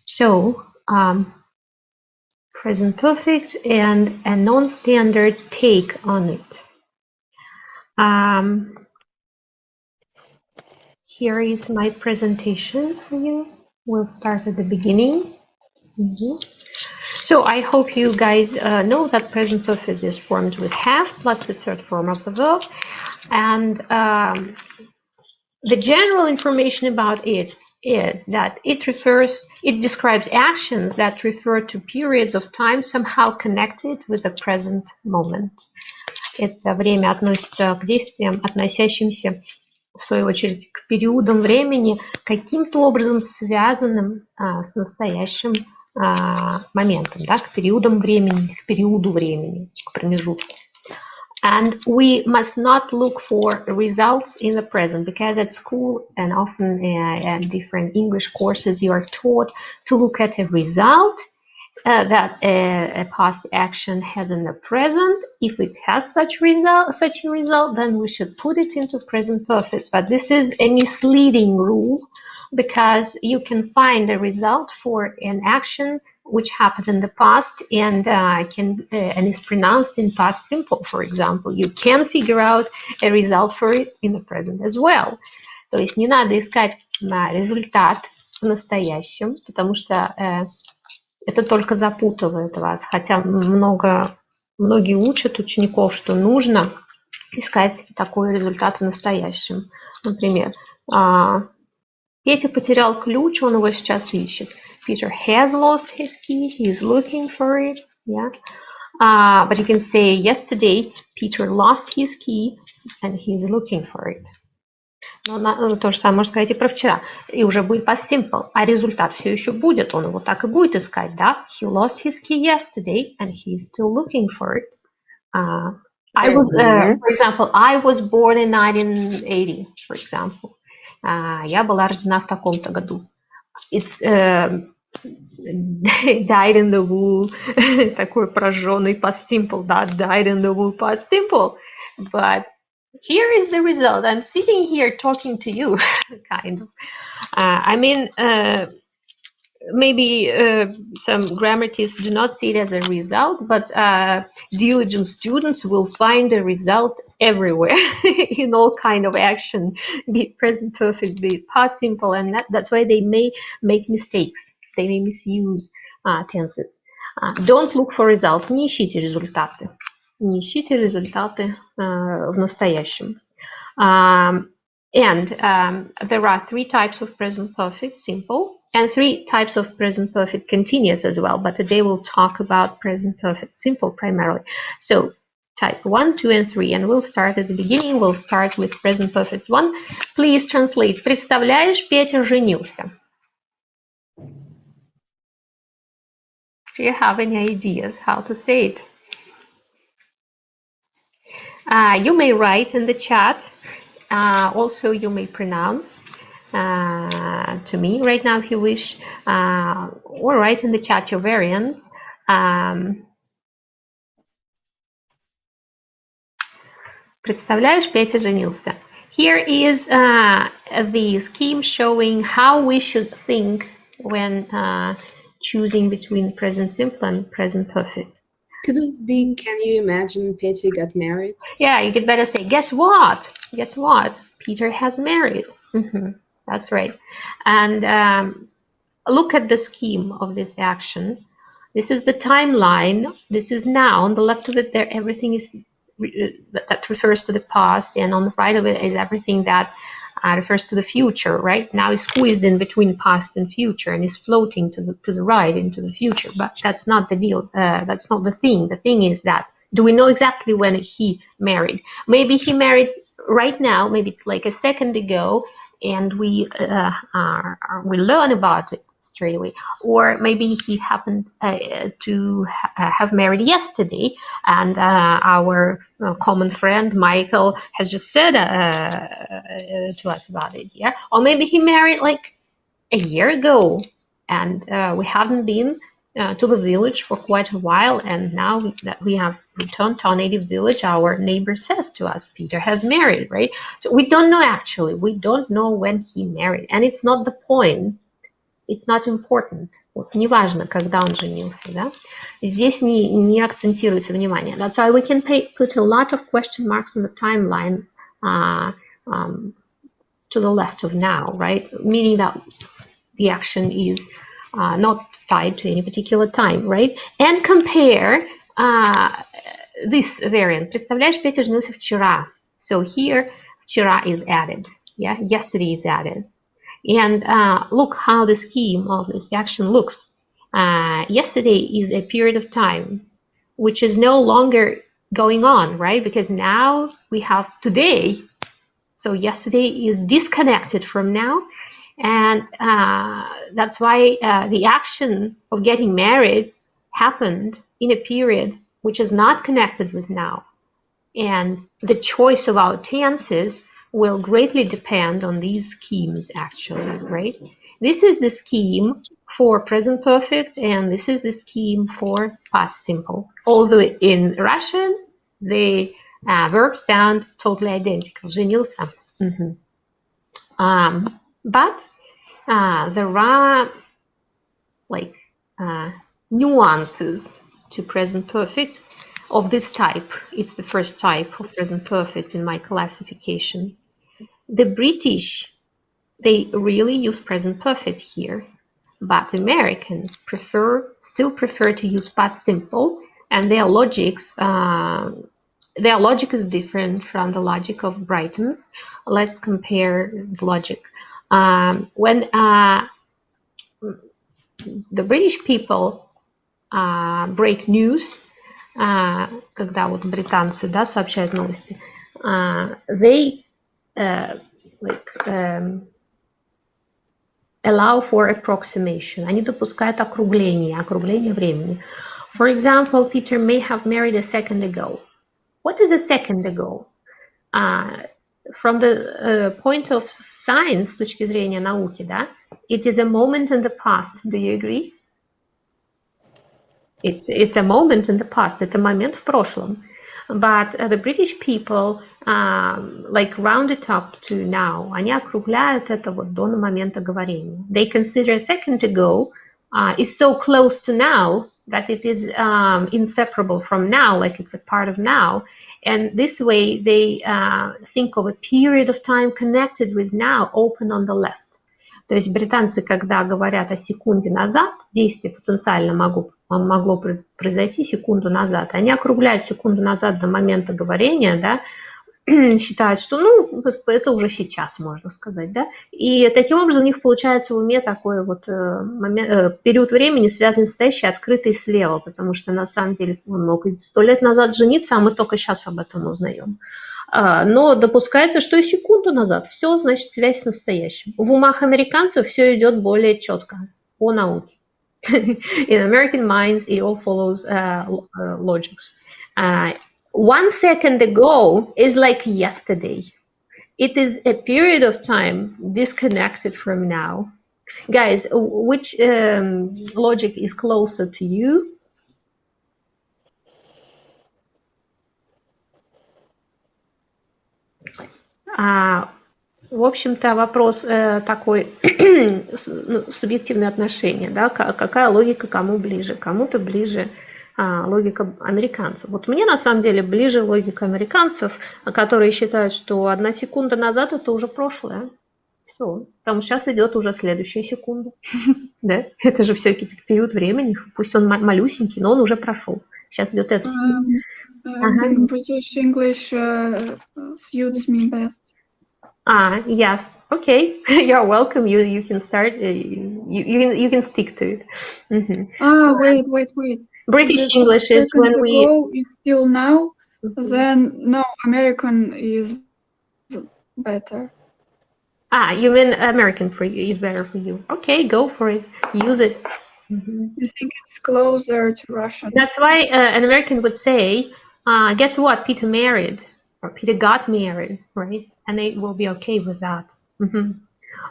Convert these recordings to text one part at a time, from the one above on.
So, present perfect and a non-standard take on it. Here is my presentation for you. We'll start at the beginning. So I hope you guys know that present perfect is formed with have plus the third form of the verb. And the general information about it is that it describes actions that refer to periods of time somehow connected with the present moment. Это время относится к действиям, относящимся в свою очередь к периодам времени, каким-то образом связанным с настоящим моментом, да, к периодам времени, к периоду времени, к промежутку. And we must not look for results in the present, because at school and often at different English courses you are taught to look at a result that a past action has in the present. If it has such a result, then we should put it into present perfect. But this is a misleading rule, because you can find a result for an action which happened in the past and is pronounced in past simple, for example. You can figure out a result for it in the present as well. То есть не надо искать результат в настоящем, потому что это только запутывает вас. Хотя многие учат учеников, что нужно искать такой результат в настоящем. Например, Петя потерял ключ, он его сейчас ищет. Peter has lost his key, he is looking for it. Yeah. But you can say yesterday Peter lost his key and he is looking for it. Но то же самое можно сказать и про вчера. И уже будет past simple. А результат все еще будет. Он его так и будет искать, да? He lost his key yesterday and he is still looking for it. For example, I was born in 1980, for example. Я была рождена в таком-то году. It's died in the wool. Такой прожженный past simple, да? Died in the wool past simple. But here is the result. I'm sitting here talking to you, kind of. Maybe some grammatists do not see it as a result, but diligent students will find a result everywhere in all kind of action, be it present perfect, be it past simple, and that's why they may make mistakes. They may misuse tenses. Don't look for result. Не ищите результаты. Не ищите результаты в настоящем. And there are 3 types of present perfect simple and 3 types of present perfect continuous as well. But today we'll talk about present perfect simple primarily. So type 1, 2, and 3. And we'll start at the beginning. We'll start with present perfect 1. Please translate. Представляешь, Петя женился. Do you have any ideas how to say it? You may write in the chat. Also, you may pronounce to me right now if you wish, or write in the chat your variants. Представляешь, Петя женился. Here is the scheme showing how we should think when choosing between present simple and present perfect. Could it be, can you imagine Petya got married? Yeah, you could better say, guess what? Guess what? Peter has married. That's right. And look at the scheme of this action. This is the timeline. This is now. On the left of it, there everything is that refers to the past, and on the right of it is everything that refers to the future. Right now, is squeezed in between past and future, and is floating to the right into the future. But that's not the deal. That's not the thing. The thing is that, do we know exactly when he married? Maybe he married right now, maybe like a second ago, and we learn about it straight away. Or maybe he happened to have married yesterday, and our common friend Michael has just said to us about it. Yeah. Or maybe he married like a year ago, and we haven't been to the village for quite a while, and now that we have returned to our native village, our neighbor says to us, Peter has married, right? So we don't know actually. We don't know when he married, and it's not the point. It's not important. Вот, неважно, когда он женился, да? Здесь не акцентируется внимание. That's why we can put a lot of question marks on the timeline to the left of now, right? Meaning that the action is not tied to any particular time, right? And compare this variant. Представляешь, Петя женился вчера. So here, вчера is added. Yeah, yesterday is added. And look how the scheme of this action looks. Yesterday is a period of time which is no longer going on, right? Because now we have today. So yesterday is disconnected from now. And that's why the action of getting married happened in a period which is not connected with now. And the choice of our tenses will greatly depend on these schemes, actually, right? This is the scheme for present perfect, and this is the scheme for past simple. Although in Russian, the verbs sound totally identical. Женился. But there are like nuances to present perfect of this type. It's the first type of present perfect in my classification. The British, they really use present perfect here, but Americans still prefer to use past simple, and their logic is different from the logic of Brighton's. Let's compare the logic. When the British people break news, когда вот британцы, да, сообщают новости, they allow for approximation. Они допускают округление времени. For example, Peter may have married a second ago. What is a second ago? From the point of science, с точки зрения науки, да, it is a moment in the past. Do you agree? It's a moment in the past. Это момент в прошлом. But the British people like round it up to now. Они округляют это вот до момента говорения. They consider a second ago is so close to now that it is inseparable from now, like it's a part of now. And this way they think of a period of time connected with now, open on the left. То есть британцы, когда говорят о секунде назад, действие потенциально могло произойти секунду назад, они округляют секунду назад до момента говорения, да, считают, что, ну, это уже сейчас, можно сказать, да, и таким образом у них получается в уме такой вот период времени, связанный с настоящей, открытый слева, потому что на самом деле он мог 100 лет назад жениться, а мы только сейчас об этом узнаем. Но допускается, что и секунду назад все, значит, связь с настоящим. В умах американцев все идет более четко, по науке. In American minds, it all follows logics. 1 second ago is like yesterday. It is a period of time disconnected from now. Guys, which logic is closer to you? В общем-то, вопрос такой, субъективное отношение, да, какая логика кому ближе. Кому-то ближе логика американцев. Вот мне на самом деле ближе логика американцев, которые считают, что 1 секунда назад это уже прошлое. Все. Там сейчас идет уже следующая секунда. Да? Это же все-таки период времени. Пусть он малюсенький, но он уже прошел. Сейчас идет эта секунда. I think British English suits me best. Yeah. Okay. You're welcome. You can start. You can stick to it. Wait. British English is when we is still now. Then no, American is better. You mean American for you is better for you? Okay, go for it. Use it. I think it's closer to Russian. That's why an American would say, guess what? Peter married, or Peter got married, right? And they will be okay with that.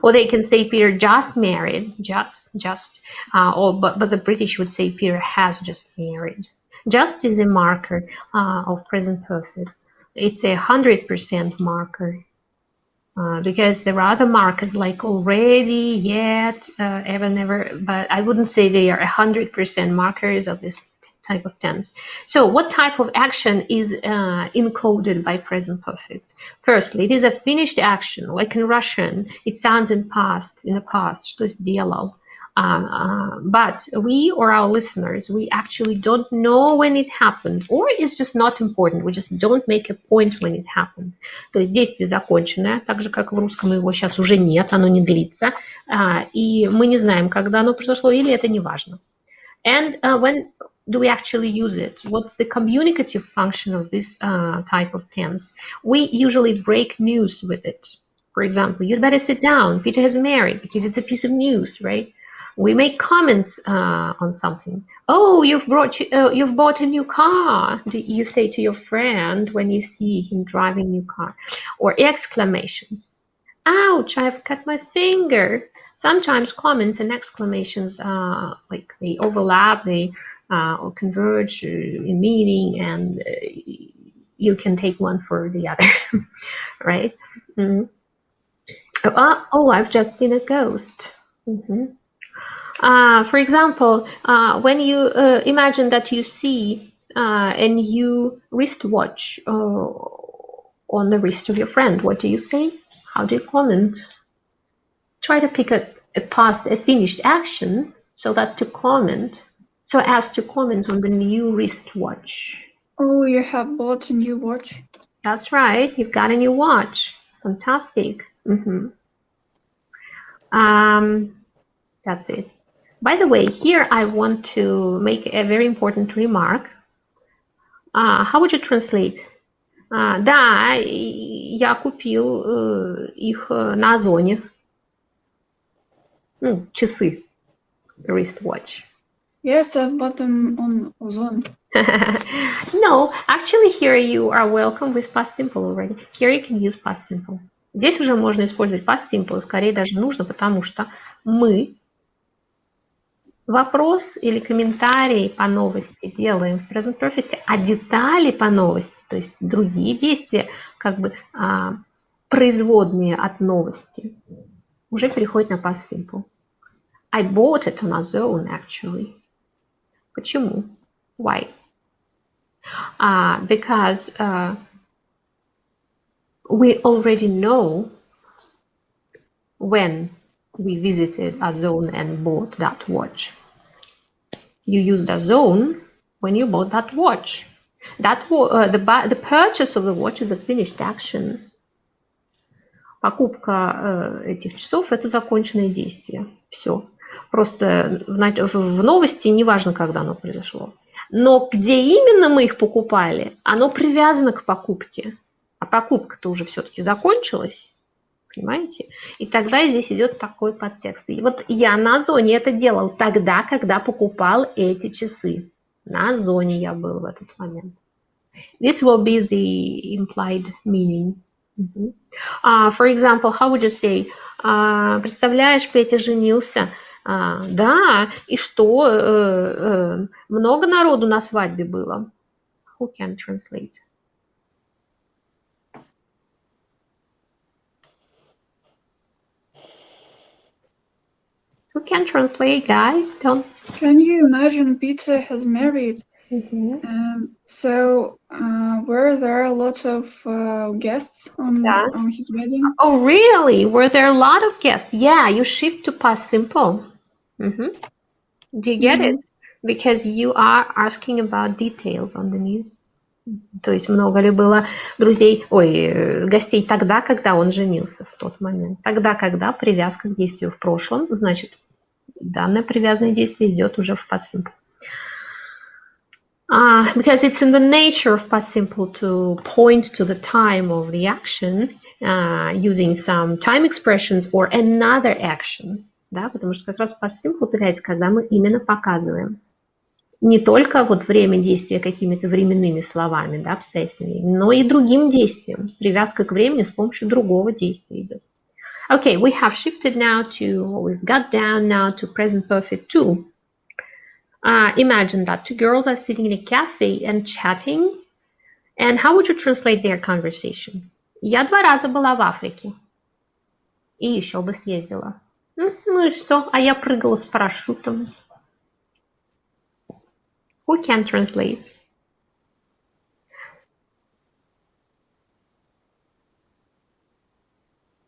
Or they can say Peter just married, but the British would say Peter has just married. Just is a marker of present perfect. It's 100% marker. Because there are other markers like already, yet, ever, never, but I wouldn't say they are 100% markers of this type of tense. So what type of action is encoded by present perfect? Firstly, it is a finished action, like in Russian, it sounds in the past, что сделал. But we or our listeners, we actually don't know when it happened, or it's just not important. We just don't make a point when it happened. То есть действие законченное, так же, как в русском его сейчас уже нет, оно не длится, и мы не знаем, когда оно произошло, или это не важно. And when do we actually use it? What's the communicative function of this type of tense? We usually break news with it. For example, you'd better sit down, Peter has married, because it's a piece of news, right? We make comments on something. Oh, you've bought a new car, you say to your friend when you see him driving a new car. Or exclamations. Ouch, I've cut my finger. Sometimes comments and exclamations like they overlap, they or converge in meaning, and you can take one for the other, right? Mm-hmm. Oh, I've just seen a ghost. Mm-hmm. For example, when you imagine that you see a new wristwatch on the wrist of your friend, what do you say? How do you comment? Try to pick a finished action so as to comment on the new wristwatch. Oh, you have bought a new watch. That's right, you've got a new watch. Fantastic. Mm-hmm. That's it. By the way, here I want to make a very important remark. How would you translate? Да, я купил их на Озоне. Часы. Wristwatch. Yes, I've bought them on Ozon. No, actually here you are welcome with past simple already. Here you can use past simple. Здесь уже можно использовать past simple, скорее даже нужно, потому что мы вопрос или комментарий по новости делаем в present perfect, а детали по новости, то есть другие действия, как бы производные от новости, уже переходят на past simple. I bought it on Ozon, actually. Почему? Why? Because we already know when we visited Ozon and bought that watch. You used Ozon when you bought that watch. The purchase of the watch is a finished action. Покупка этих часов – это законченное действие. Все. Просто в новости не важно, когда оно произошло. Но где именно мы их покупали, оно привязано к покупке. А покупка-то уже все-таки закончилась. Понимаете? И тогда здесь идет такой подтекст. И вот я на Озоне это делал тогда, когда покупал эти часы. На Озоне я был в этот момент. This will be the implied meaning. For example, how would you say? Представляешь, Петя женился. Да, и что? Много народу на свадьбе было. Who can translate? Who can translate, guys? Can you imagine Peter has married? So were there a lot of guests on his wedding? Oh, really? Were there a lot of guests? Yeah, you shift to past simple. Do you get it? Because you are asking about details on the news. То есть много ли было гостей тогда, когда он женился в тот момент. Тогда, когда привязка к действию в прошлом, значит, данное привязанное действие идет уже в past simple. Because it's in the nature of past simple to point to the time of the action using some time expressions or another action. Да, потому что как раз past simple появляется, когда мы именно показываем не только вот время действия какими-то временными словами, да, обстоятельствами, но и другим действием. Привязка к времени с помощью другого действия идет. Okay, we have shifted now we've got down now to present perfect 2. Imagine that two girls are sitting in a cafe and chatting. And how would you translate their conversation? Я 2 раза была в Африке. И еще бы съездила. Ну и что? А я прыгала с парашютом. Who can translate?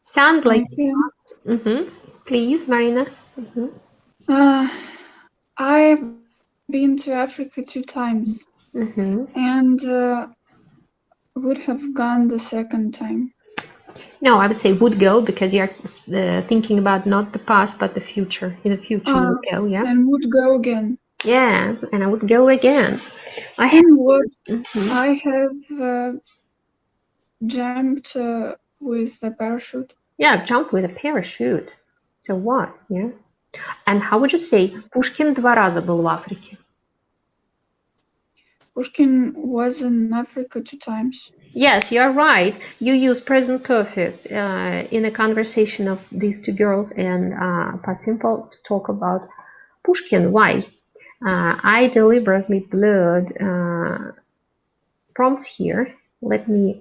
Sounds like... Please, Marina. I've been to Africa 2 times and would have gone the second time. No, I would say would go because you're thinking about not the past but the future. In the future, you would go, yeah? And would go again. Yeah, and I would go again. I have jumped with a parachute. Yeah, jump with a parachute. So what? Yeah. And how would you say Пушкин 2 раза был в Африке? Pushkin was in Africa 2 times. Yes, you're right. You use present perfect in a conversation of these 2 girls and past simple to talk about Pushkin. Why? I deliberately blurred prompts here. Let me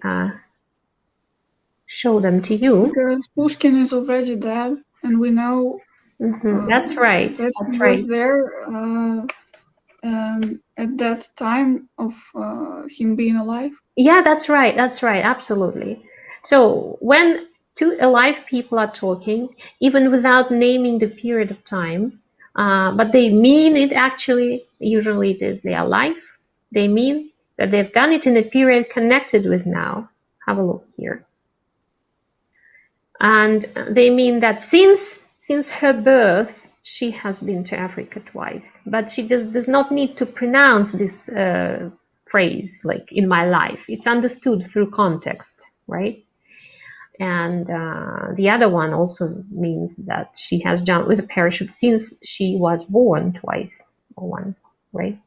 show them to you. Because Pushkin is already dead, and we know that's right. That that's he right. was there at that time of him being alive. Yeah, that's right. That's right. Absolutely. So when 2 alive people are talking, even without naming the period of time, but they mean it actually, usually it is they are alive. They mean that they've done it in a period connected with now. Have a look here. And they mean that since her birth, she has been to Africa twice, but she just does not need to pronounce this phrase like in my life. It's understood through context, right? And the other one also means that she has jumped with a parachute since she was born twice or once, right?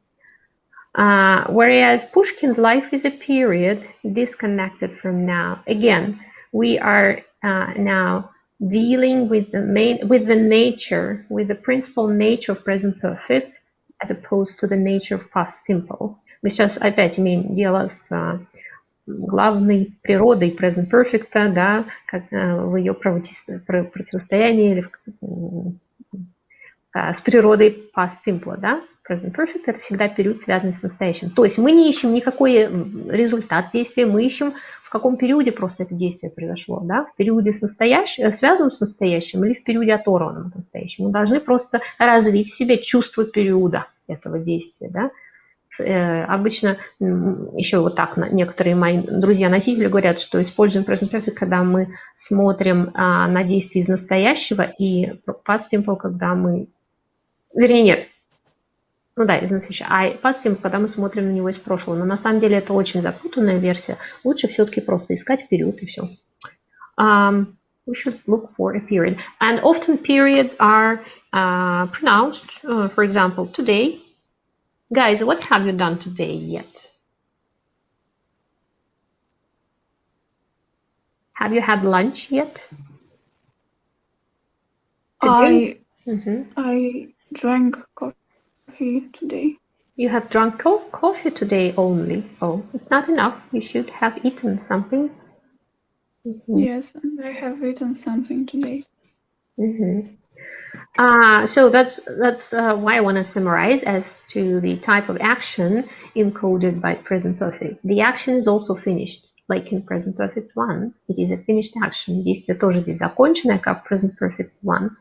Whereas Pushkin's life is a period disconnected from now. Again, we are now dealing with the principal nature of present perfect as opposed to the nature of past simple. Мы сейчас опять имеем дело с главной природой present perfect, да, как в ее противостоянии или с природой past simple, да. Present perfect – это всегда период, связанный с настоящим. То есть мы не ищем никакой результат действия, мы ищем, в каком периоде просто это действие произошло. Да? В периоде с настоящим, связанным с настоящим или в периоде оторванном от настоящего. Мы должны просто развить в себе чувство периода этого действия. Да? Обычно еще вот так некоторые мои друзья-носители говорят, что используем present perfect, когда мы смотрим на действие из настоящего, и past simple, когда мы... Вернее, нет. Ну да, из настоящего. А past simple, когда мы смотрим на него из прошлого. Но на самом деле это очень запутанная версия. Лучше все-таки просто искать период и все. We should look for a period. And often periods are pronounced. For example, today. Guys, what have you done today yet? Have you had lunch yet? Today? I drank coffee today. You have drunk coffee today only. Oh, it's not enough. You should have eaten something. Yes, and I have eaten something today. So that's why I want to summarize as to the type of action encoded by present perfect. The action is also finished, like in present perfect 1. It is a finished action. Действие тоже здесь законченное, как present perfect 1.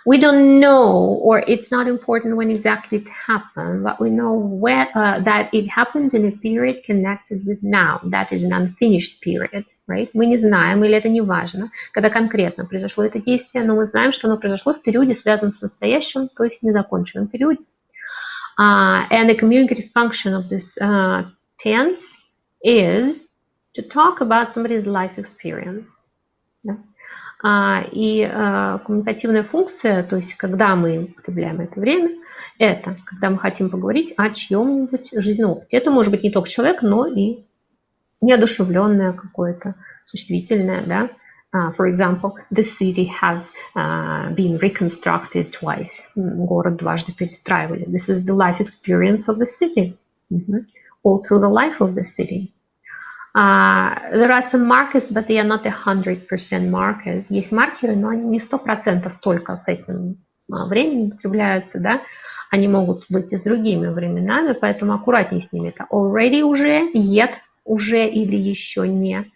We don't know, or it's not important when exactly it happened, but we know that it happened in a period connected with now. That is an unfinished period, right? Мы не знаем, или это не важно, когда конкретно произошло это действие, но мы знаем, что оно произошло в периоде, связанном с настоящим, то есть незаконченном периоде. And the communicative function of this tense is to talk about somebody's life experience. Yeah? И коммуникативная функция, то есть когда мы употребляем это время, это когда мы хотим поговорить о чьем-нибудь жизненном опыте. Это может быть не только человек, но и неодушевленное какое-то, существительное, да. For example, the city has been reconstructed twice. Город дважды перестраивали. This is the life experience of the city. All through the life of the city. There are some markers, but they are not 100% markers. Есть маркеры, но они не 100% только с этим временем употребляются, да. Они могут быть и с другими временами, поэтому аккуратнее с ними. Это already уже, yet уже или еще не.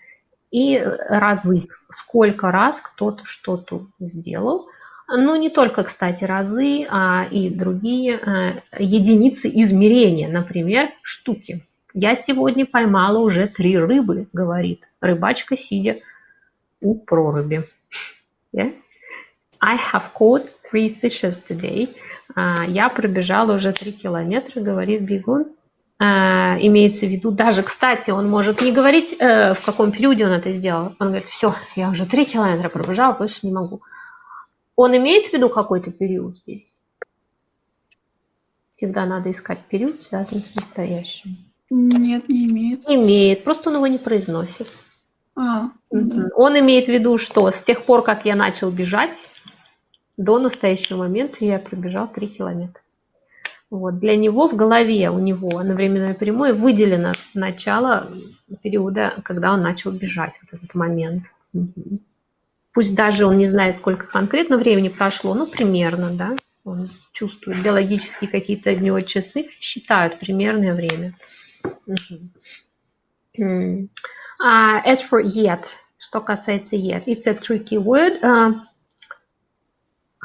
И разы. Сколько раз кто-то что-то сделал. Ну, не только, кстати, разы, а и другие единицы измерения. Например, штуки. Я сегодня поймала уже 3 рыбы, говорит рыбачка, сидя у проруби. Yeah? I have caught 3 fishes today. Я пробежала уже 3 километра, говорит бегун. Имеется в виду, даже, кстати, он может не говорить, в каком периоде он это сделал. Он говорит, все, я уже 3 километра пробежала, больше не могу. Он имеет в виду какой-то период здесь? Всегда надо искать период, связанный с настоящим. Нет, не имеет. Имеет, просто он его не произносит. Да. Он имеет в виду, что с тех пор, как я начал бежать, до настоящего момента я пробежал 3 километра. Вот. Для него в голове у него на временной прямой выделено начало периода, когда он начал бежать, вот этот момент. Пусть даже он не знает, сколько конкретно времени прошло, но примерно, да, он чувствует биологические какие-то дневые часы, считают примерное время. As for yet, что касается yet, it's a tricky word.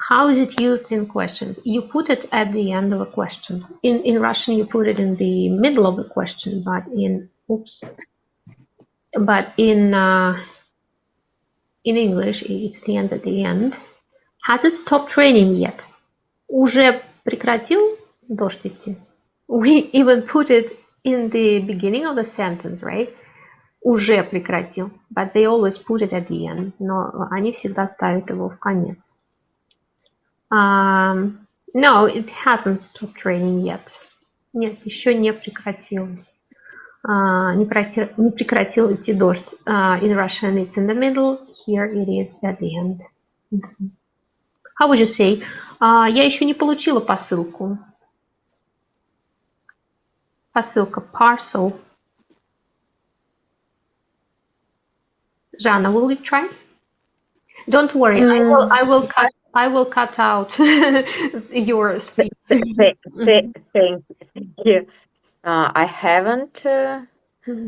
How is it used in questions? You put it at the end of a question. In Russian, you put it in the middle of the question, but in English, it stands at the end. Has it stopped raining yet? Уже прекратил дождь идти? We even put it in the beginning of the sentence, right? Уже прекратил. But they always put it at the end. Но они всегда ставят его в конец. No, it hasn't stopped raining yet. Нет, еще не прекратилось. Не прекратил идти дождь. In Russian, it's in the middle. Here it is at the end. How would you say? Я еще не получила посылку. Посылка, parcel. Жанна, will you try? Don't worry, I will cut out your speech. Thank you. I haven't got.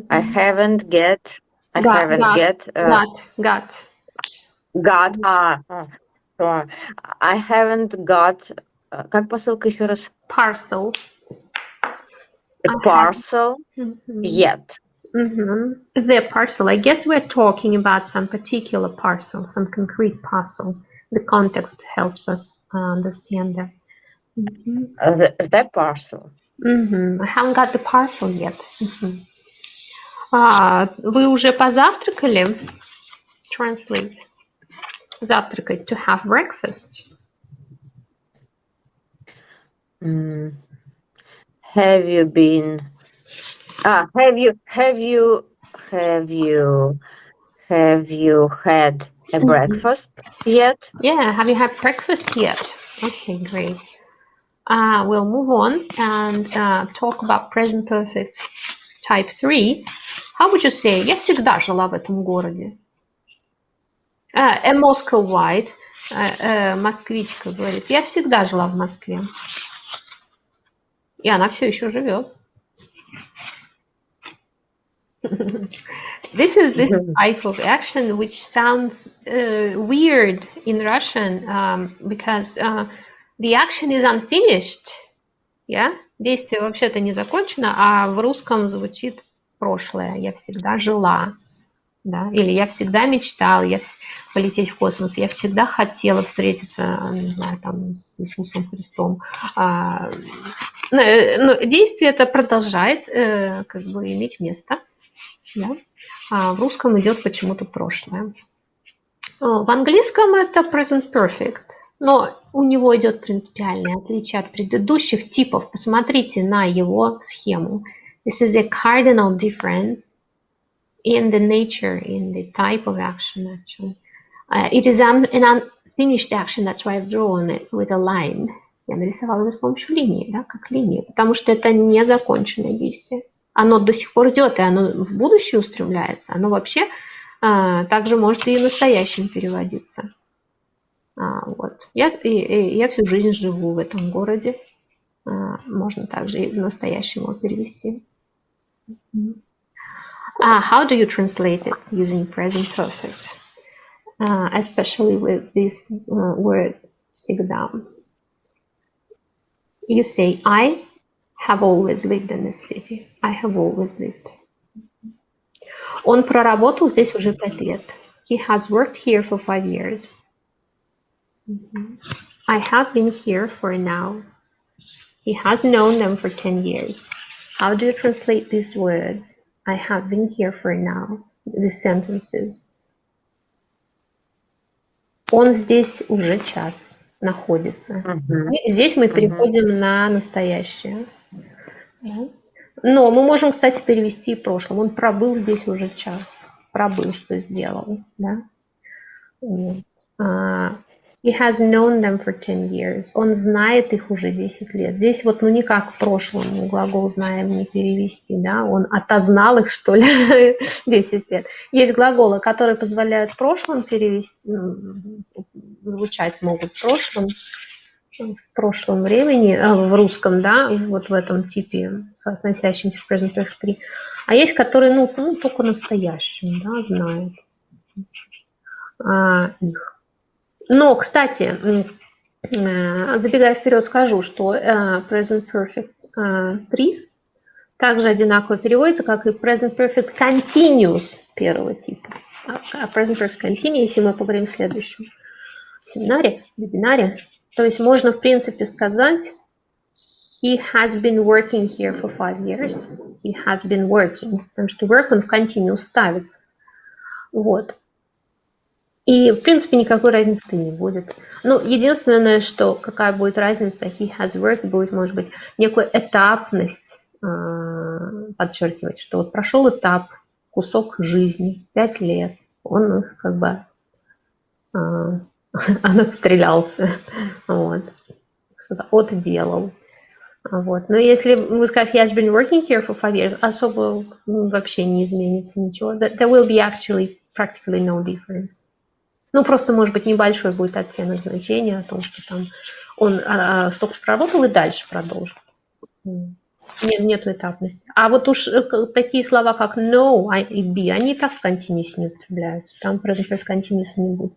I haven't got. Как посылка еще раз? Parcel. A parcel yet. The parcel. I guess we're talking about some particular parcel, some concrete parcel. The context helps us understand that. The parcel. I haven't got the parcel yet. Вы уже позавтракали? Translate. Завтракать. To have breakfast. Have you been? Have you had a breakfast yet? Yeah. Have you had breakfast yet? Okay, great. We'll move on and talk about present perfect type 3. How would you say? Я всегда жила в этом городе. A Moscowite, москвичка говорит, я всегда жила в Москве. И она все еще живет. This is this type of action which sounds weird in Russian because the action is unfinished. Yeah? Действие вообще-то не закончено, а в русском звучит прошлое. Я всегда жила. Да? Или я всегда мечтала полететь в космос. Я всегда хотела встретиться, не знаю, там, с Иисусом Христом. Но действие это продолжает как бы иметь место. Да? А в русском идет почему-то прошлое. В английском это present perfect. Но у него идет принципиальное отличие от предыдущих типов. Посмотрите на его схему. This is a cardinal difference in the nature, in the type of action, actually. It is an unfinished action, that's why I've drawn it with a line. Я нарисовала это с помощью линии, да, как линию, потому что это незаконченное действие. оно до сих пор идет, и оно в будущее устремляется. Оно вообще также может и в настоящем переводиться. Вот. Я всю жизнь живу в этом городе. Можно также и в настоящем его перевести. How do you translate it using present perfect? Especially with this word всегда. You say, I have always lived in this city. I have always lived. Он проработал здесь уже 5 лет. He has worked here for 5 years. I have been here for now. He has known them for 10 years. How do you translate these words? I have been here for now. These sentences. Он здесь уже час находится. И здесь мы переходим на настоящее. Но мы можем, кстати, перевести в прошлом. Он пробыл здесь уже час. Пробыл, что сделал. Да? He has known them for 10 years. Он знает их уже 10 лет. Здесь вот ну никак в прошлом глагол «знаем» не перевести. Да? Он отознал их, что ли, 10 лет. Есть глаголы, которые позволяют в прошлом перевести, звучать могут в прошлом времени, в русском, да, вот в этом типе, соотносящемся с present perfect 3. А есть, которые, ну только настоящим, да, знают их. Но, кстати, забегая вперед, скажу, что present perfect 3 также одинаково переводится, как и present perfect continuous первого типа. А present perfect continuous, если мы поговорим в следующем семинаре, вебинаре, то есть можно, в принципе, сказать he has been working here for 5 years. He has been working. Потому что work он в continuous ставится. Вот. И, в принципе, никакой разницы не будет. Ну, единственное, что какая будет разница, he has worked, будет, может быть, некую этапность подчеркивать, что вот прошел этап, кусок жизни, 5 лет, он как бы отстрелялся, вот, что-то отделал. Вот. Но если вы скажете, he has been working here for 5 years, особо вообще не изменится ничего. There will be actually practically no difference. Ну, просто, может быть, небольшой будет оттенок значения о том, что там он столько проработал и дальше продолжит. Нету этапности. А вот уж такие слова, как no и be, они и так в continuous не употребляются. Там present perfect continuous не будет.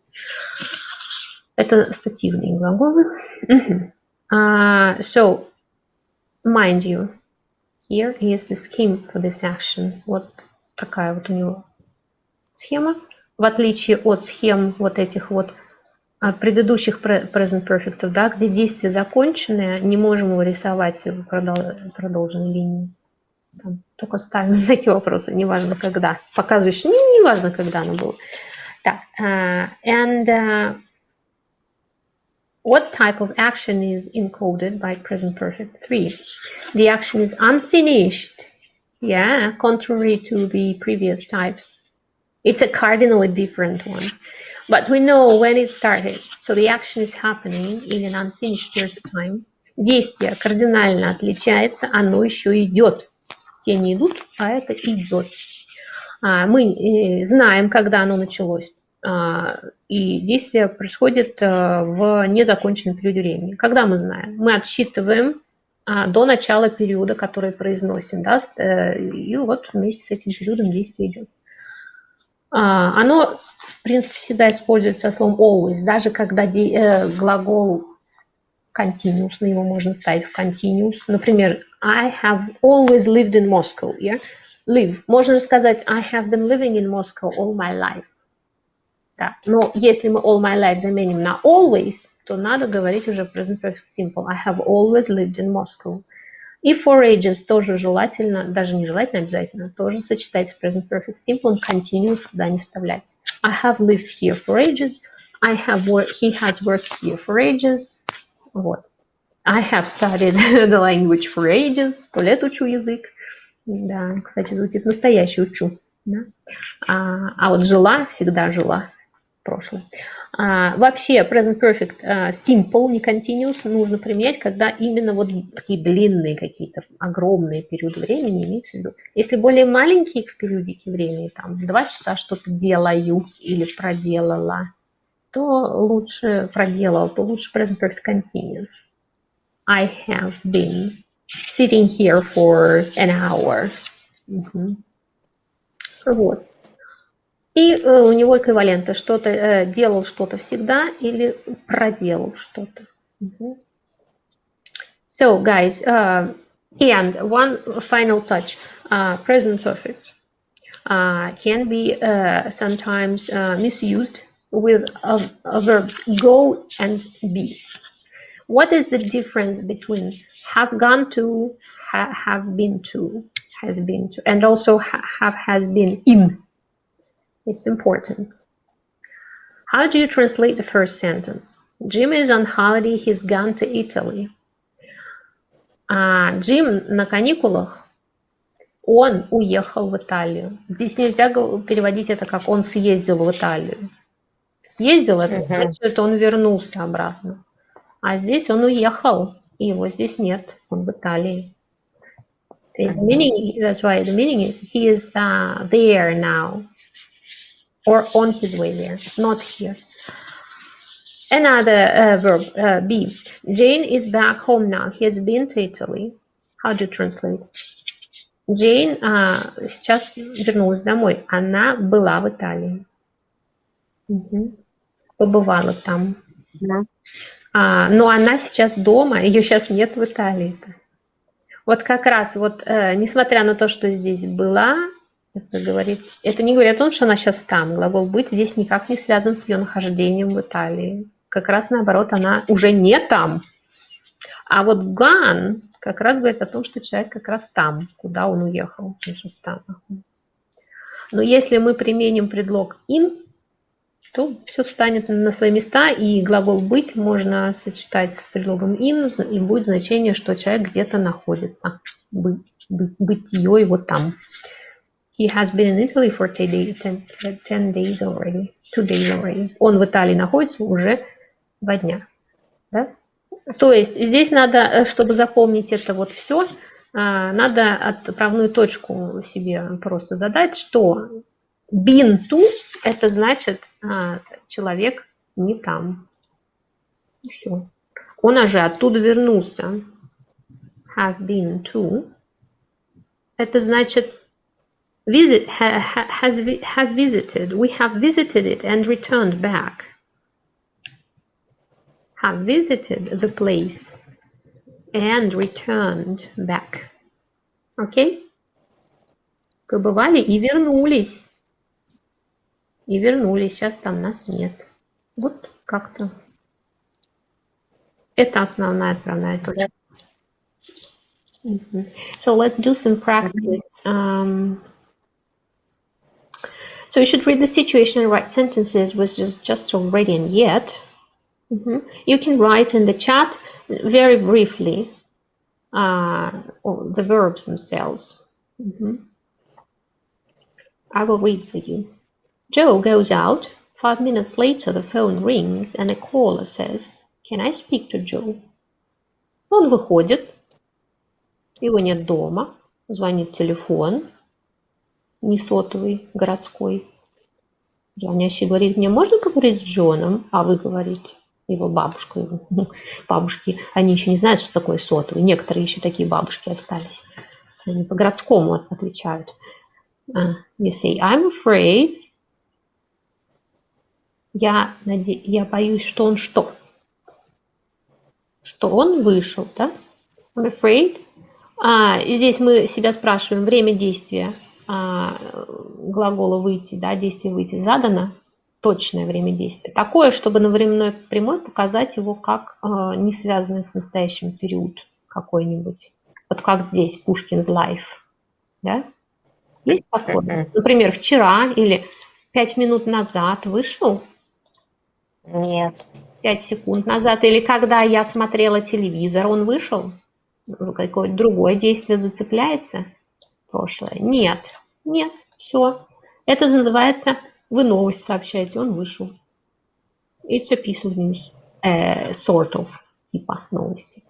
Это стативные глаголы. So, mind you, here is the scheme for this action. Вот такая вот у него схема. В отличие от схем вот этих вот предыдущих present perfect, да, где действие законченное, не можем его рисовать в продолженной линии. Там только ставим знаки вопроса, неважно когда. Показываешь, неважно когда оно было. Так, what type of action is encoded by present perfect 3? The action is unfinished. Yeah, contrary to the previous types. It's a cardinally different one. But we know when it started. So the action is happening in an unfinished period of time. Действие кардинально отличается, оно еще идет. Те не идут, а это идет. Мы знаем, когда оно началось. И действие происходит в незаконченном периоде времени. Когда мы знаем? Мы отсчитываем до начала периода, который произносим. Да? И вот вместе с этим периодом действие идет. Оно, в принципе, всегда используется словом always, даже когда глагол continuous, его можно ставить в continuous. Например, I have always lived in Moscow. Yeah? Live. Можно сказать I have been living in Moscow all my life. Да. Но если мы all my life заменим на always, то надо говорить уже present perfect simple. I have always lived in Moscow. И for ages тоже желательно, даже не желательно, обязательно, тоже сочетать с present perfect simple, continuous туда не вставлять. I have lived here for ages. He has worked here for ages. Вот. I have studied the language for ages. 100 лет учу язык. Да, кстати, звучит настоящий учу. Да? А вот жила, всегда жила. прошлое. Вообще, present perfect simple, не continuous, нужно применять, когда именно вот такие длинные какие-то, огромные периоды времени имеется в виду. Если более маленькие периодики времени, там 2 часа что-то делаю или проделала, то лучше проделал, то лучше present perfect continuous. I have been sitting here for an hour. Вот. И у него эквиваленты. Что-то делал что-то всегда или проделал что-то. So, guys, and one final touch. Present perfect can be sometimes misused with verbs go and be. What is the difference between have gone to, have been to, has been to, and also have has been in? It's important. How do you translate the first sentence? Jim is on holiday, he's gone to Italy. Джим на каникулах, он уехал в Италию. Здесь нельзя переводить это как он съездил в Италию. Съездил, это значит, он вернулся обратно. А здесь он уехал, и его здесь нет, он в Италии. That's why the meaning is he is there now. Or on his way there, not here. Another verb, be. Jane is back home now. He has been to Italy. How do you translate? Jane сейчас вернулась домой. Она была в Италии. Побывала там. Но она сейчас дома, ее сейчас нет в Италии. Вот как раз, вот, несмотря на то, что здесь была, это не говорит о том, что она сейчас там. Глагол быть здесь никак не связан с ее нахождением в Италии. Как раз наоборот, она уже не там. А вот gone как раз говорит о том, что человек как раз там, куда он уехал. Он сейчас там находится. Но если мы применим предлог in, то все встанет на свои места, и глагол быть можно сочетать с предлогом in, и будет значение, что человек где-то находится. Бытие его там. He has been in Italy for 10 days already. 2 days already. Он в Италии находится уже 2 дня. Да? То есть здесь надо, чтобы запомнить это вот все, надо отправную точку себе просто задать, что been to это значит человек не там. И все. Он уже оттуда вернулся. Have been to это значит visit, have visited. We have visited it and returned back. Have visited the place and returned back. Окей? Побывали и вернулись. И вернулись. Сейчас там нас нет. Вот как-то. Это основная отправная точка. So let's do some practice. So you should read the situation and write sentences with just already and yet. You can write in the chat very briefly the verbs themselves. I will read for you. Joe goes out. 5 minutes later, the phone rings and a caller says, "Can I speak to Joe?" Он выходит. Его нет дома. Звонит телефон. Не сотовый, городской. Звонящий говорит, мне можно поговорить с Джоном? А вы говорите, его бабушка, его бабушки, они еще не знают, что такое сотовый. Некоторые еще такие бабушки остались. Они по-городскому отвечают. You say, I'm afraid. Я боюсь, что он что? Что он вышел, да? I'm afraid. Здесь мы себя спрашиваем, время действия глагола выйти, да, действие выйти задано, точное время действия. Такое, чтобы на временной прямой показать его как не связанный с настоящим период какой-нибудь. Вот как здесь, Пушкин's life. Да? Есть такое? Например, вчера или 5 минут назад вышел? Нет. 5 секунд назад. Или когда я смотрела телевизор, он вышел? За какое-то другое действие зацепляется? Прошлое. Нет. Нет. Все. Это называется, вы новость сообщаете, он вышел. It's a piece of news, sort of, типа новости.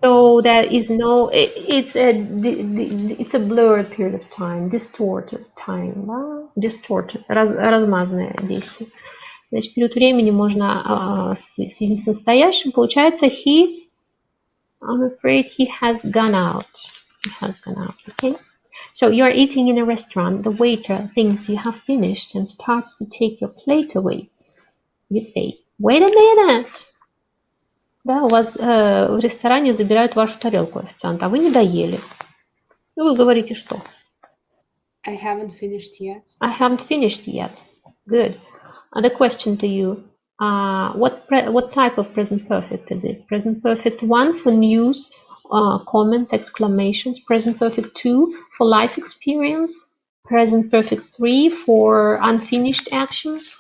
So there is no, it's a blurred period of time, distorted time, да? Distorted, размазанное действие. Значит, период времени можно соединить с настоящим. Получается, I'm afraid he has gone out. He has gone out, okay? So you're eating in a restaurant. The waiter thinks you have finished and starts to take your plate away. You say, wait a minute. Да, у вас в ресторане забирают вашу тарелку, официант, а вы не доели. Ну, вы говорите, что? I haven't finished yet. I haven't finished yet. Good. The question to you, what type of present perfect is it? Present perfect 1 for news, comments, exclamations. Present perfect 2 for life experience. Present perfect 3 for unfinished actions.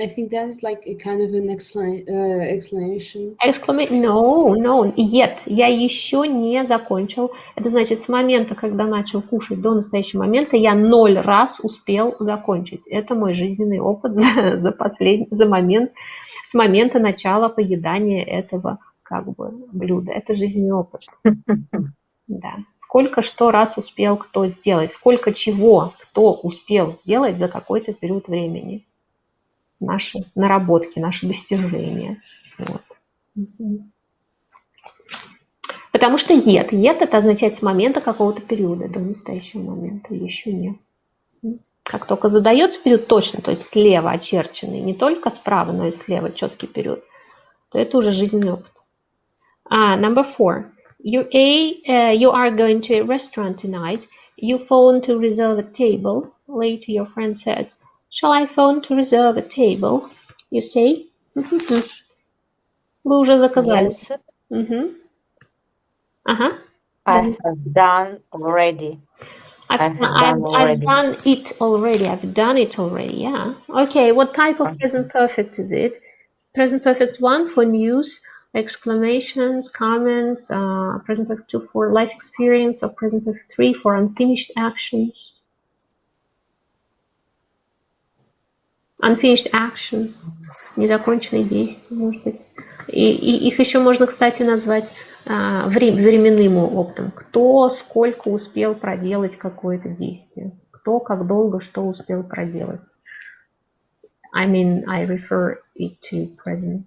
I think that is like a kind of an explanation. No, yet. Я еще не закончил. Это значит, с момента, когда начал кушать, до настоящего момента я 0 раз успел закончить. Это мой жизненный опыт с момента начала поедания этого блюда. Это жизненный опыт. Да. Сколько что раз успел кто сделать, сколько чего кто успел сделать за какой-то период времени. Наши наработки, наши достижения. Вот. Потому что yet это означает с момента какого-то периода до настоящего момента, еще нет. Как только задается период точно, то есть слева очерченный, не только справа, но и слева четкий период, то это уже жизненный опыт. Number 4. You are going to a restaurant tonight. You phone to reserve a table. Later your friend says, shall I phone to reserve a table? You say, вы уже заказали. Yes. I have done already. I've done it already. I've done it already. Yeah. Okay. What type of present perfect is it? Present perfect 1 for news, exclamations, comments. Present perfect 2 for life experience, or present perfect 3 for unfinished actions. Unfinished actions. Незаконченные действия, может быть. И их еще можно, кстати, назвать временным опытом. Кто сколько успел проделать какое-то действие. Кто как долго что успел проделать. I mean, I refer it to present.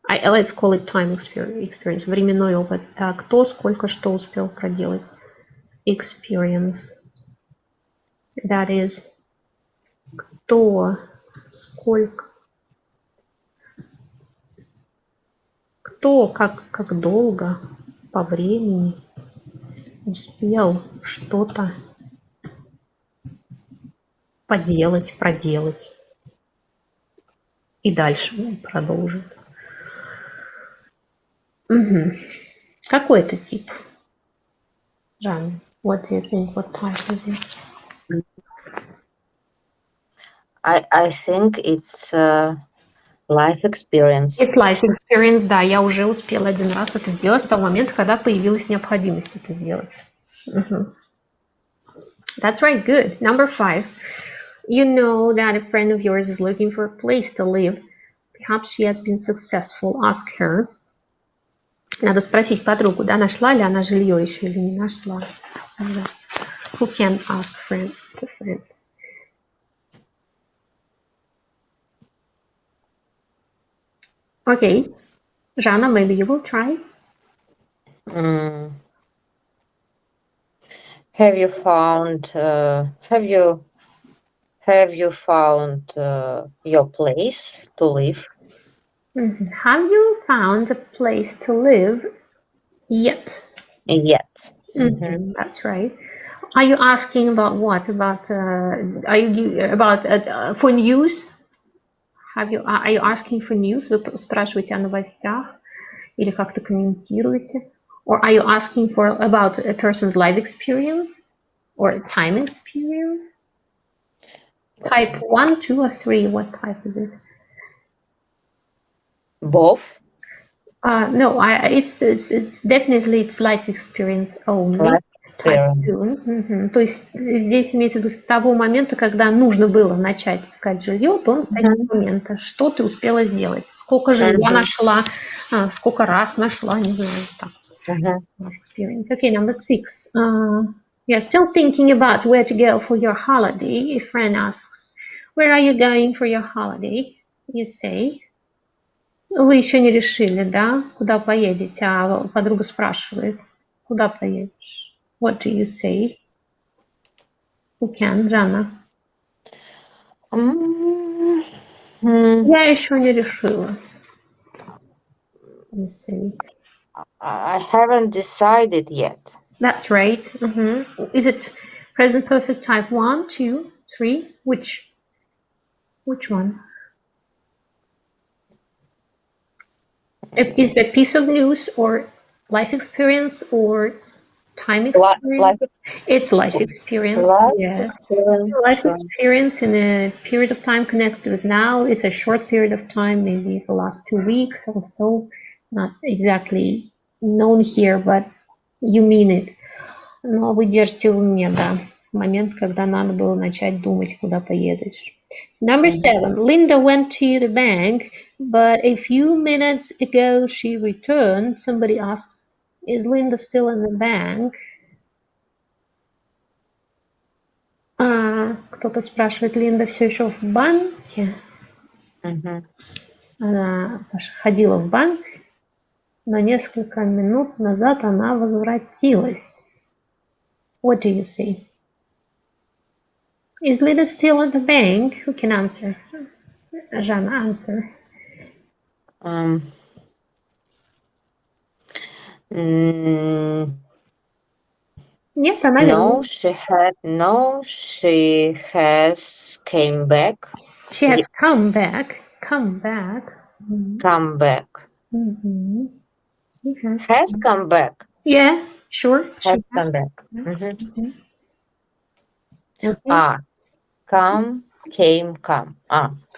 Let's call it time experience. Временной опыт. Кто сколько что успел проделать. Experience. That is, кто сколько. Кто как долго по времени успел что-то поделать, проделать. И дальше продолжит. Какой это тип? Жан, what do you think? What type is it? I think it's life experience. It's life experience, да. Я уже успела один раз это сделать с того момента, когда появилась необходимость это сделать. That's right, good. Number 5. You know that a friend of yours is looking for a place to live. Perhaps she has been successful. Ask her. Надо спросить подругу, да, нашла ли она жилье еще или не нашла. Who can ask friend? Okay. Jana, maybe you will try. Have you found your place to live? Have you found a place to live yet? Yet. That's right. Are you asking about what? About for news? Are you asking for news? Вы спрашиваете о новостях или как-то комментируете? Or are you asking about a person's life experience or time experience? Type 1, 2, or 3? What type is it? Both. No, it's definitely it's life experience only. experience. Two. То есть здесь имеется в виду с того момента, когда нужно было начать искать жилье, то с того момента, что ты успела сделать, сколько жилья нашла, сколько раз нашла, не знаю, так. Experience. Okay, number 6. You're still thinking about where to go for your holiday. If friend asks, where are you going for your holiday? You say, вы еще не решили, да, куда поедете, а подруга спрашивает, куда поедешь? What do you say? Who can, Жанна? Я еще не решила. You say. I haven't decided yet. That's right. Is it present perfect type 1, 2, 3? Which one? Is it a piece of news or life experience or time experience? It's life experience. Yes. Life experience in a period of time connected with now. It's a short period of time, maybe the last 2 weeks or so. Not exactly known here, but you mean it. Но вы держите в уме, да, момент, когда надо было начать думать, куда поедешь. So number 7. Linda went to the bank, but a few minutes ago she returned. Somebody asks, is Linda still in the bank? Кто-то спрашивает, Линда все еще в банке? Она ходила в банк, но несколько минут назад она возвратилась. What do you say? Is Linda still at the bank? Who can answer? Jean, answer. Нет, она No, she has came back. She has come back. Come back. Come back. She Has come back. Yeah, sure. Has come back. Come, came, come.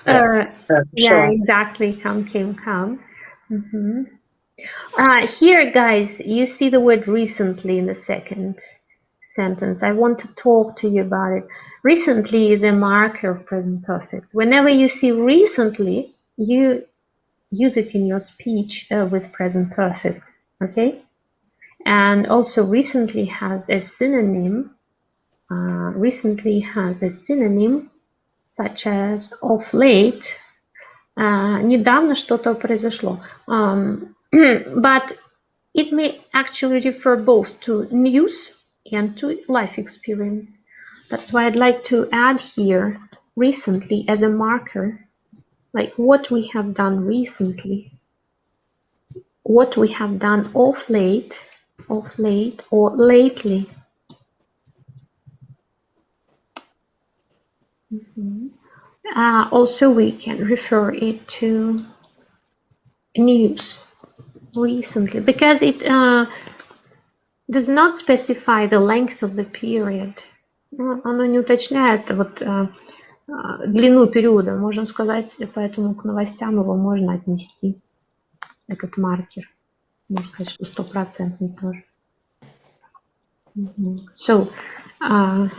Yes. Yeah, Sure. exactly. Come, came, come. Here, guys, you see the word recently in the second sentence. I want to talk to you about it. Recently is a marker of present perfect. Whenever you see recently, you use it in your speech with present perfect. Okay? And also recently has a synonym. Such as of late. Недавно что-то произошло. But it may actually refer both to news and to life experience. That's why I'd like to add here recently as a marker, like what we have done recently, what we have done of late or lately. Also, we can refer it to news recently because it does not specify the length of the period. Оно не уточняет длину периода, можно сказать, поэтому к новостям его можно отнести, этот маркер. Можно сказать, что 100% тоже. So, kind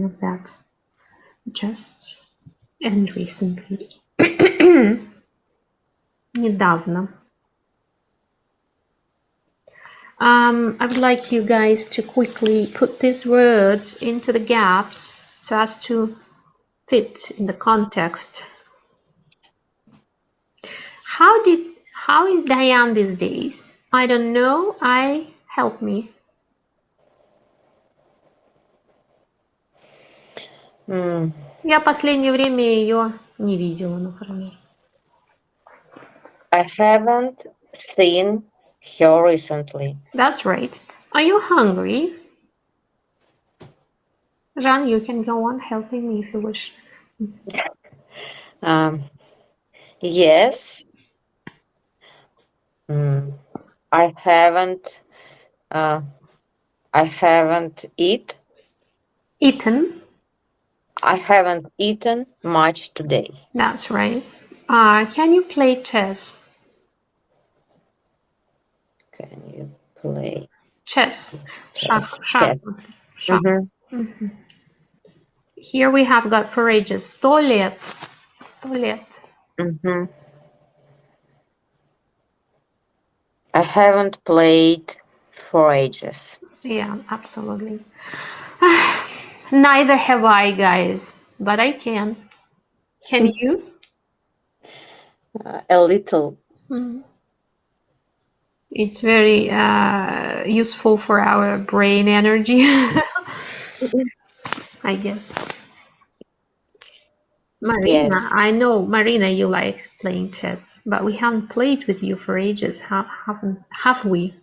of that. Just and recently. Недавно. I would like you guys to quickly put these words into the gaps so as to fit in the context. How is Diane these days? I don't know. Help me. Я последнее время ее не видела, например. I haven't seen her recently. That's right. Are you hungry? Jean, you can go on helping me if you wish. Yes. I haven't eaten. I haven't eaten much today. That's right. Can you play chess? Can you play Chess. Шах. Chess. Here we have got for ages. 100 лет. 100 лет. I haven't played for ages. Yeah, absolutely. Neither have I, guys, but I can. Can you? A little. It's very useful for our brain energy, I guess. Marina, Yes. I know, Marina, you like playing chess, but we haven't played with you for ages, have we?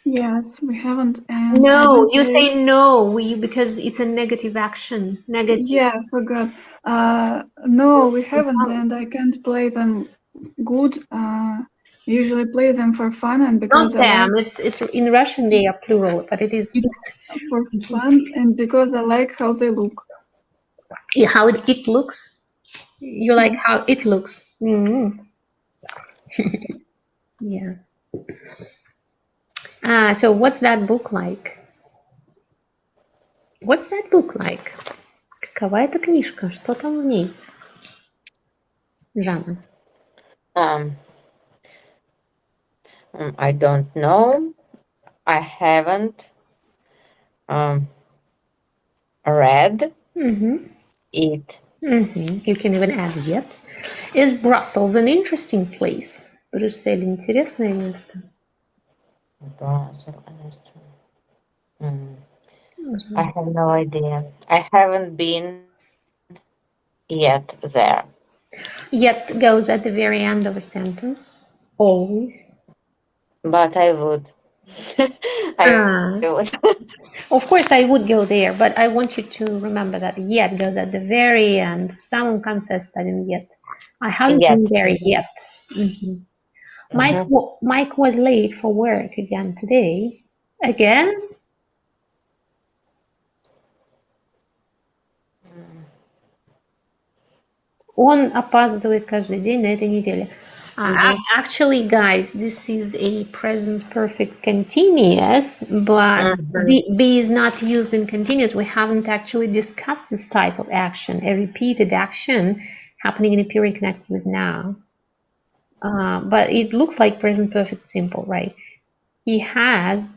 Yes, we haven't. And I No, don't you play- say no, because it's a negative action. Negative. Yeah, I forgot. No, we haven't, and I can't play them good. Usually play them for fun and because Not I them. like It's in Russian they are plural, but it is it for fun and because I like how they look. how it looks. You like Yes. how it looks. Yeah. So what's that book like? What's that book like? Какова эта книжка? Что там в ней? Жанна. I don't know. I haven't read it. You can even add yet. Is Brussels an interesting place? Брюссель интересное место. I have no idea. I haven't been yet there. Yet goes at the very end of a sentence. Always. But I would. I would. Of course, I would go there, but I want you to remember that yet goes at the very end. В самом конце ставим yet. I haven't been there yet. Mike was late for work again today. Again? Он опаздывает каждый день на этой неделе. Actually, guys, this is a present perfect continuous, but be is not used in continuous. We haven't actually discussed this type of action, a repeated action happening in a period connected with now. But it looks like present perfect simple, right? He has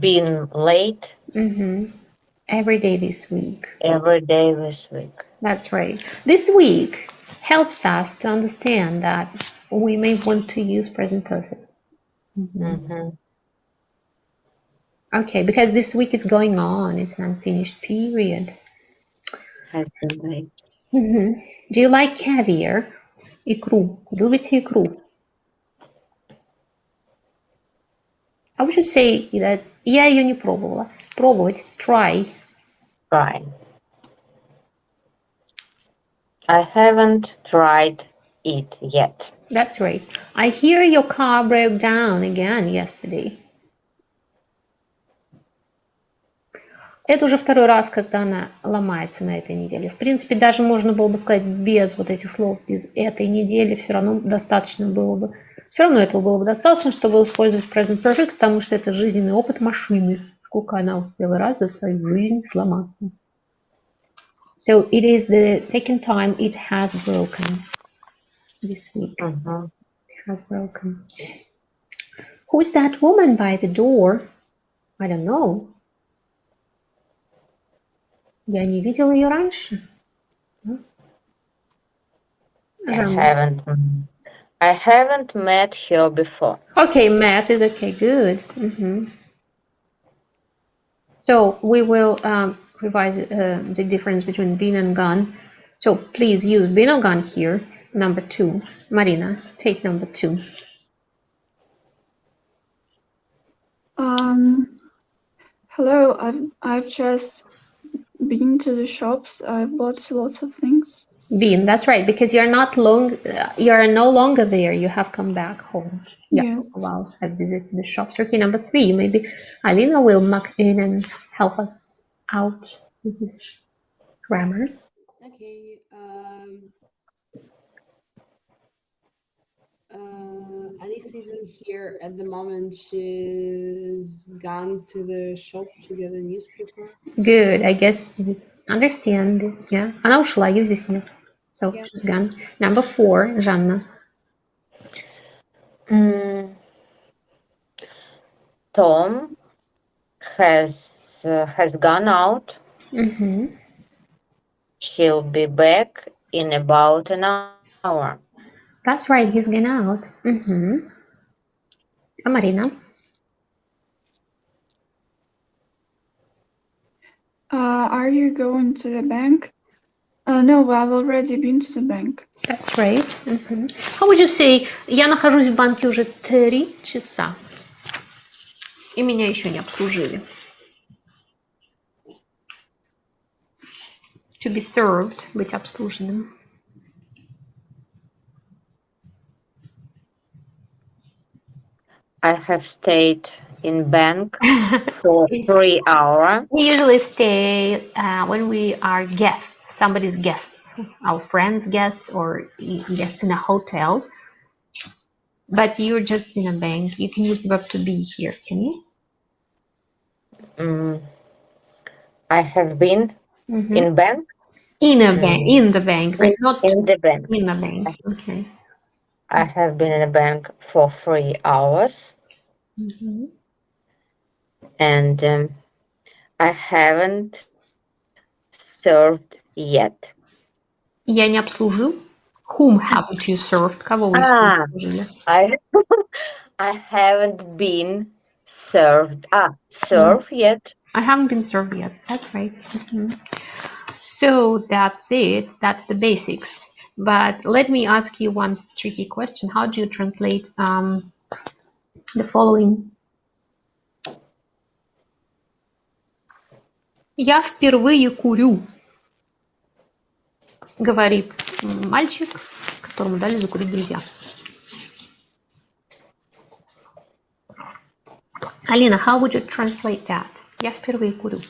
been late. Every day this week. Every day this week. That's right. This week helps us to understand that we may want to use present perfect. Okay, because this week is going on. It's an unfinished period. Do you like caviar? Икру. Любите икру? I would just say that я ее не пробовала. Пробовать. Try. Try. I haven't tried it yet. That's right. I hear your car broke down again yesterday. Это уже второй раз, когда она ломается на этой неделе. В принципе, даже можно было бы сказать без вот этих слов, без этой недели, все равно достаточно было бы. Все равно этого было бы достаточно, чтобы использовать present perfect, потому что это жизненный опыт машины. Сколько она успела раз за свою жизнь сломаться. So it is the second time it has broken this week. It has broken. Who's that woman by the door? I don't know. Я не видела ее раньше. I haven't met her before. Okay, met is okay, good. So we will revise the difference between been and gone. So please use been or gone here. Number 2. Marina, take number 2. Hello, I've just been to the shops. I bought lots of things. Been, that's right, because you're no longer there. You have come back home. Yes. Well, I've visited the shops. Okay, number 3. Maybe Alina will muck in and help us out with this grammar. Okay. Alice isn't here at the moment. She's gone to the shop to get a newspaper. Good, I guess you understand. Yeah. Она ушла, ее здесь нет. So, Yeah. she's gone. Number 4, Жанна. Tom has gone out. He'll be back in about an hour. That's right, he's gone out. А Марина? Are you going to the bank? No, I've already been to the bank. That's right. How would you say, я нахожусь в банке уже 3 часа, и меня еще не обслужили? To be served, быть обслуженным. I have stayed in bank for 3 hours. We usually stay when we are guests, somebody's guests, our friends' guests, or guests in a hotel. But you're just in a bank. You can use the verb to be here, can you? I have been in bank. In a bank, in the bank, right? Not in the bank. in a bank. Okay. I have been in a bank for 3 hours. And I haven't served yet. Я не обслужил. Whom haven't you served? Кого вы еще не обслужили? I haven't been served. Served yet. I haven't been served yet. That's right. So that's it. That's the basics. But let me ask you one tricky question. How do you translate the following? Я впервые курю, говорит мальчик, которому дали закурить друзья. Алина, how would you translate that? Я впервые курю.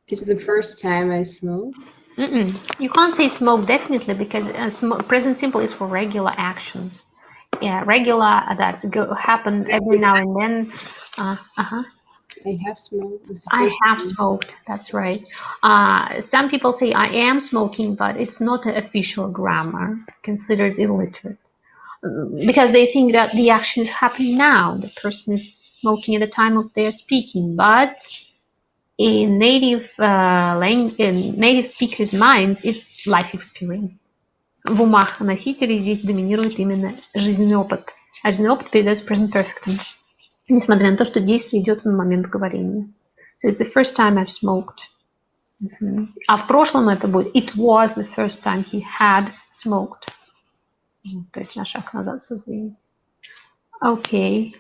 It's the first time I smoke. You can't say smoke definitely because present simple is for regular actions. Yeah, regular that happen every now and then. I have smoked. I have smoked. That's right. Some people say I am smoking, but it's not an official grammar, considered illiterate, because they think that the action is happening now. The person is smoking at the time of their speaking, but in native speakers' minds, it's life experience. В умах носителей здесь доминирует именно жизненный опыт. А жизненный опыт передается present perfect, несмотря на то, что действие идет в момент говорения. So it's the first time I've smoked. А в прошлом это будет it was the first time he had smoked. То есть на шаг назад сдвинете. Окей.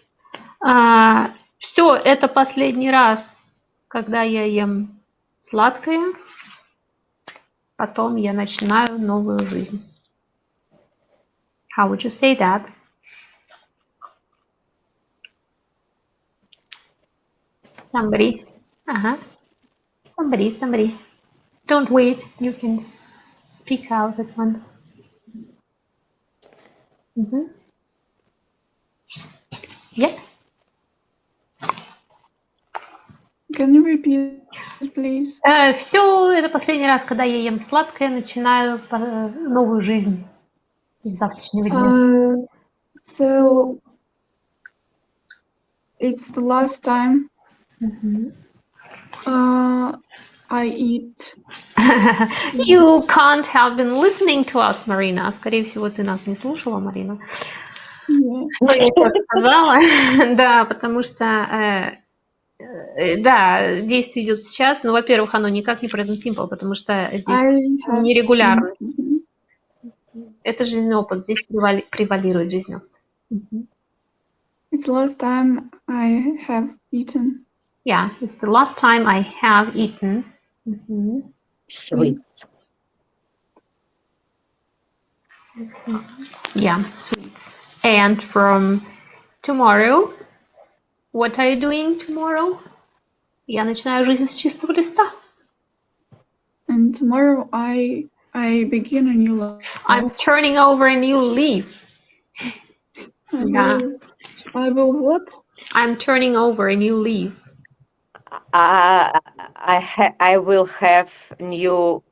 Все, это последний раз, когда я ем сладкое. Потом я начинаю новую жизнь. How would you say that? Somebody. Somebody. Don't wait. You can speak out at once. Yeah. Can you repeat, please? Все, это последний раз, когда я ем сладкое, начинаю новую жизнь с завтрашнего дня. So it's the last time I eat. You can't have been listening to us, Marina. Скорее всего, ты нас не слушала, Марина. Yeah. Что я сейчас сказала? Да, потому что да, действие идет сейчас, но, во-первых, оно никак не present simple, потому что здесь нерегулярно. Это жизненный опыт, здесь превалирует жизненный опыт. It's the last time I have eaten. Yeah, it's the last time I have eaten. Sweets. Yeah, sweets. And from tomorrow, what are you doing tomorrow? Я начинаю жизнь с чистого листа. And tomorrow I I begin a new life. I'm turning over a new leaf. Yeah. I will what? I'm turning over a new leaf. I will have new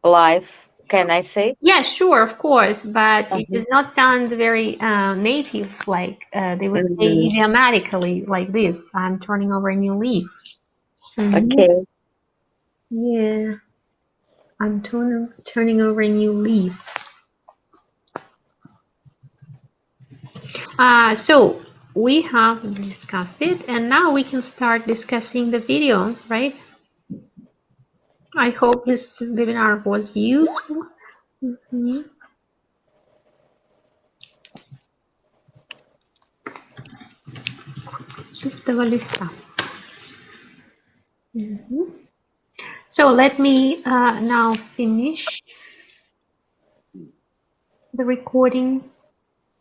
life. Can I say? Yeah, sure, of course, but it does not sound very native, like they would say idiomatically like this. I'm turning over a new leaf. Okay. Yeah, I'm turning over a new leaf. So we have discussed it, and now we can start discussing the video, right? I hope this webinar was useful. С чистого листа. So let me now finish the recording.